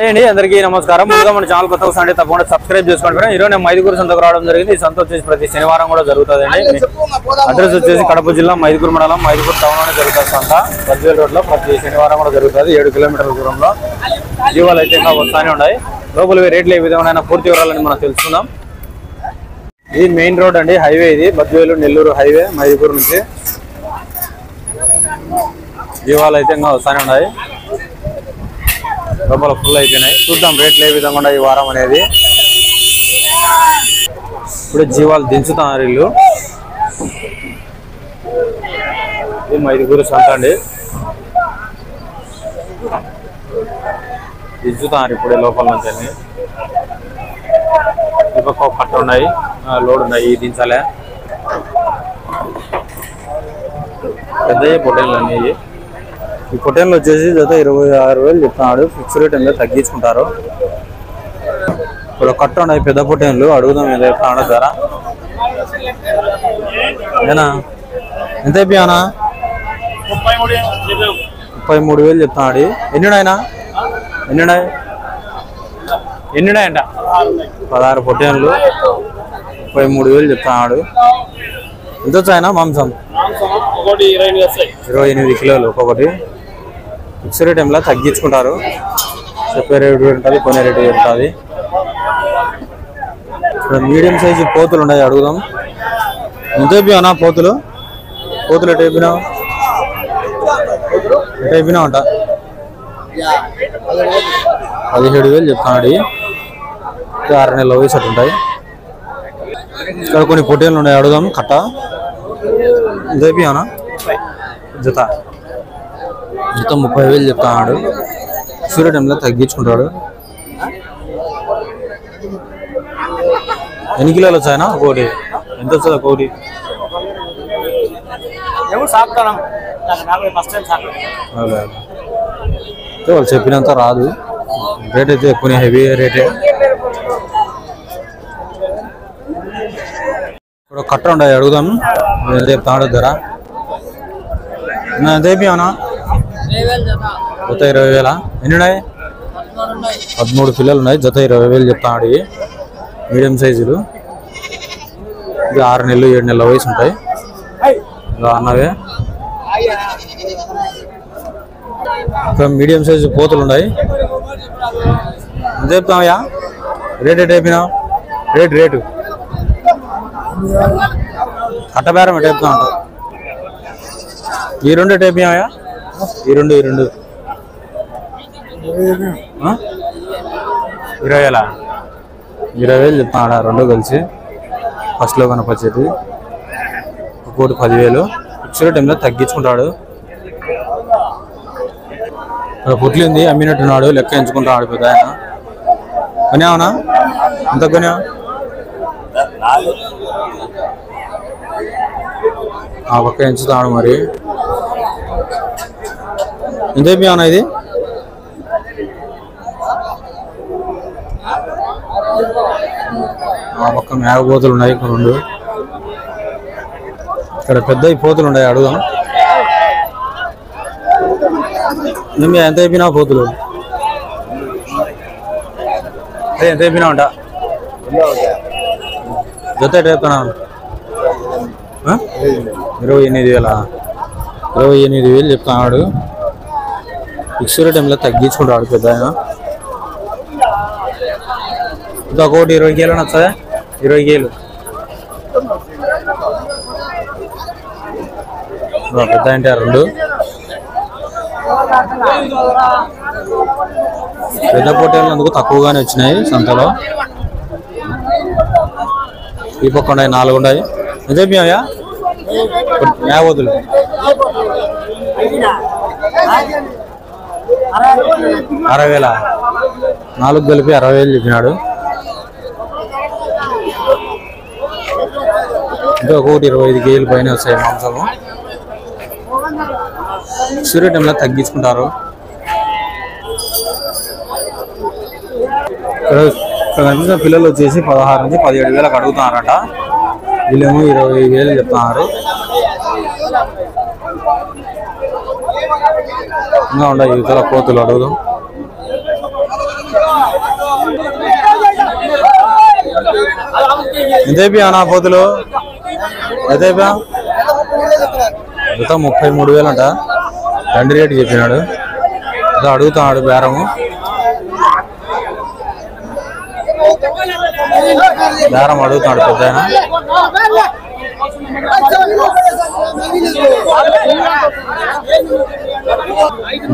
అండి అందరికీ నమస్కారం. ముందుగా మన ఛానల్ కొత్త వస్తే తప్పకుండా సబ్స్క్రైబ్ చేసుకోండి. ఈరోజు నేను మైదుకూరు సంతకు రావడం జరిగింది. ఈ సంత వచ్చేసి ప్రతి శనివారం కూడా జరుగుతుందండి. అడ్రస్ వచ్చేసి కడప జిల్లా మైదుకూరు మండలం మైదుకూరు టౌన్ లోనే జరుగుతుంది సంత. బద్వేల్ రోడ్ లో ప్రతి శనివారం కూడా జరుగుతుంది. 7 కిలోమీటర్ల దూరంలో జీవాలు అయితే ఇంకా వస్తానే ఉన్నాయి. లోపల రేట్లు ఏ విధమైన పూర్తి వివరాలని మనం తెలుసుకుందాం. ఇది మెయిన్ రోడ్ అండి, హైవే. ఇది బద్వేలు నెల్లూరు హైవే మైదుకూరు నుంచి. జీవాలు అయితే ఇంకా వస్తానే ఉన్నాయి. లోపల ఫుల్ అయిపోయినాయి. చూద్దాం రేట్లు ఏ విధంగా ఈ వారం అనేది. ఇప్పుడు జీవాలు దించుతున్నారు వీళ్ళు. ఇది మైదుకూరు సంత అండి. దించుతున్నారు ఇప్పుడే లోపల నుంచి అన్ని. ఒక పట్ట ఉన్నాయి, లోడ్ ఉన్నాయి, దించాలే. పెద్దయ్యే పొట్టేళ్ళు అన్నీ. ఈ పొట్టేళ్ళు వచ్చేసి జత 26,000 చెప్తున్నాడు. ఫిక్స్ రేట్ ఎంత తగ్గించుకుంటారు. ఇప్పుడు కట్ట ఉన్నాయి పెద్ద పొట్టేళ్ళు. అడుగుదాం ఎంత చెప్తాడు ధర. ఏనా ఎంత అయిపోయానా? 33,000 చెప్తున్నాడు. ఎన్నిడాయనా? ఎన్నిడాయంట? 16 పొట్టేళ్ళు 33,000 చెప్తున్నాడు. ఎంత వచ్చాయనా మాంసం? 28 కిలోలు ఒక్కొక్కటి. ఫిక్స్ రేట్ ఏమిలా తగ్గించుకుంటారు. చెప్పే రేటు ఉంటుంది, కొనే రేటు ఉంటుంది. ఇక్కడ మీడియం సైజు పోతులు ఉన్నాయి. అడుగుదాం ఎంత అయిపోయానా? పోతులు ఎటు అయిపోయినావు? అంట 17,000 చెప్తున్నాడు. 6 నెలల వయసు అటు ఉంటాయి. ఇక్కడ కొన్ని పొట్టేళ్ళు ఉన్నాయి. అడుగుదాం కట్ట ఎంత అయిపోయానా? జత 30,000 చెప్తున్నాడు. సూర్య టైంలో తగ్గించుకుంటాడు. ఎన్ని కిలోలు వచ్చాయనా? ఒకటి ఎంత వస్తుంది? ఒకటి వాళ్ళు చెప్పినంత రాదు. రేట్ అయితే ఎక్కువ, హెవీ రేటే. ఇప్పుడు కట్ట ఉండే అడుగుదాం ఎంత చెప్తాడు ధర. ఎంత అయిపోయానా? జత 20,000. ఎన్ని ఉన్నాయి? 13 పిల్లలు ఉన్నాయి. జత 20,000 చెప్తాడు. మీడియం సైజులు. ఇది 6 నెలలు 7 నెలల వయసు ఉంటాయి. అన్నవే ఇక్కడ మీడియం సైజు పోతులు ఉన్నాయి. ఎంత చెప్తామయ్యా? రేట్ ఎట్ అయిపోయినావు? రేటు కట్టబేరం ఎట్ చెప్తా ఉంటావు? ఈ రెండు ఎట్ అయిపోయాయా? ఈ రెండు 20,000 20,000 చెప్తాడా? రెండు కలిసి ఫస్ట్లో కనపచ్చేది. ఒక్కోటి 10,000. ఫిక్స్డ్ టైంలో తగ్గించుకుంటాడు. పుట్లి ఉంది, అమ్మినట్టున్నాడు. లెక్క ఎంచుకుంటాడు పెద్ద ఆయన. కొనేవనా? ఎంత కొనేవా? ఆ పక్క ఎంచుతాడు మరి. ఎంత అయిపోయావునా? ఇది ఆ పక్క మేకపోతులు ఉన్నాయి 2. ఇక్కడ పెద్ద పోతులు ఉన్నాయి. అడుగుదాం మేము ఎంత అయిపోయినా పోతులు. అదే ఎంత అయిపోయినా అంట? జత ఎట్ చెప్తున్నా? 28,000. 28,000 చెప్తున్నాడు. ఫిక్స్ టైంలో తగ్గించుకుంటాడు పెద్ద ఆయన. ఒకటి 20,000 వస్తుందా? 20,000 పెద్ద అంటే 2. పెద్ద పొట్టేళ్ళు అందుకు తక్కువగానే వచ్చినాయి సంతలో. ఈ పక్క ఉన్నాయి 4 ఉన్నాయి. ఎంత చెప్పాయా? మేకపోతులు 60,000. 4 కలిపి 60,000 చెప్పినాడు. ఇంకా ఒకటి 25,000 పైన వస్తాయి మాంసము. సూర్య టైంలో తగ్గించుకుంటారు. ఇక్కడ కనిపిస్తున్న పిల్లలు వచ్చేసి 16 నుంచి 17,000 అడుగుతున్నారట. వీళ్ళేమో 20,000 చెప్తున్నారు. ఇంకా ఉన్నాయి ఇతర కోతులు అడుగుదాం. ఎంతైపోయి అన్న పోతులు ఎంతైపోయా 33,000 అంట రండి రేటు చెప్పినాడు అడుగుతున్నాడు బేరము అడుగుతున్నాడు పెద్ద ఆయన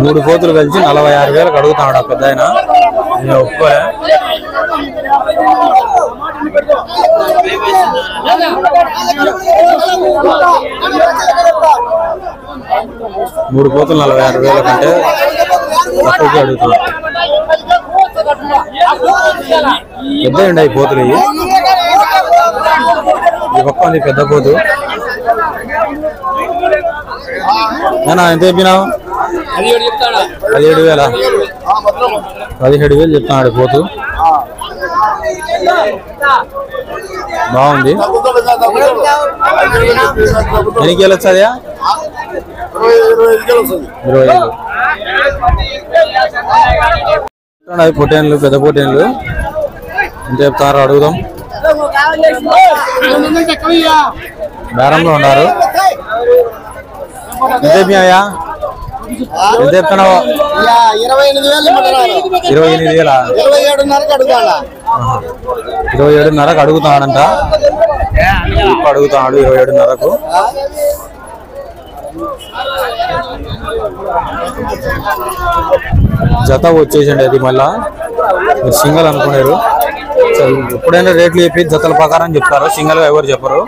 3 పోతులు కలిసి 46,000 అడుగుతున్నాడు ఆ పెద్ద ఆయన నేను ఒప్పుకోలే మూడు పోతులు 46,000 కంటే తక్కువకి అడుగుతున్నాడు పెద్ద అండి అవి పోతులు ఈ పక్క ఉంది పెద్ద పోతు నేనా ఎంత చెప్పినావు 17,000 చెప్తున్నాడు పోతు బాగుంది ఎన్ని కేలు వచ్చాయా 25 పొట్టేన్లు పెద్ద పొట్టేన్లు ఎంత చెప్తారో అడుగుదాం బేరంలో ఉన్నారు ఎంత చెప్పినాయా ఎంత చెప్తున్నావు 27,500 అడుగుతున్నాడంట అడుగుతున్నాడు 27,500కు జత వచ్చేసండి అది మళ్ళా మీరు సింగల్ అనుకున్నారు ఎప్పుడైనా రేట్లు చెప్పి జతల ప్రకారం చెప్తారు సింగల్ గా ఎవరు చెప్పరు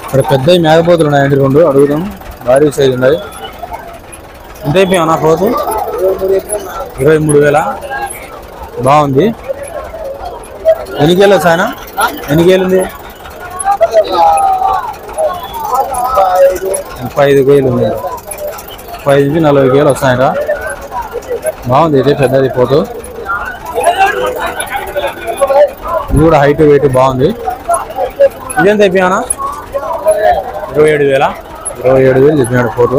ఇక్కడ పెద్ద మేకపోతులు ఉన్నాయండి 2 అడుగుదాం భారీ సైజు ఉన్నాయి ఎంత అయిపోయా నా పోతు 23,000 బాగుంది ఎన్ని కేలు వచ్చాయన ఎన్ని కేలు ఉంది 35 కేలు ఉంది 35 నుంచి 40 కేలు వస్తాయట బాగుంది అయితే పెద్దది పోతు ఇది కూడా హైట్ వెయిట్ బాగుంది ఇదేంత అయిపోయానా 27,000 చెప్పినాడు పోతు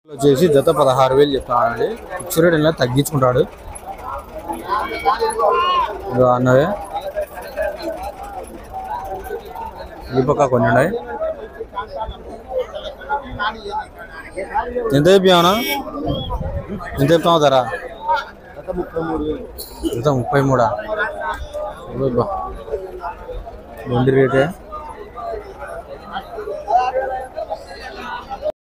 వచ్చేసి జత 16,000 చెప్తానండి ఫిక్స్ రేట్ ఇలా తగ్గించుకుంటాడు అన్నవే ఈ పక్క కొన్ని ఉన్నాయి ఎంత చెప్పావునా ఎంత చెప్తావు ధర 33 బండి రేటే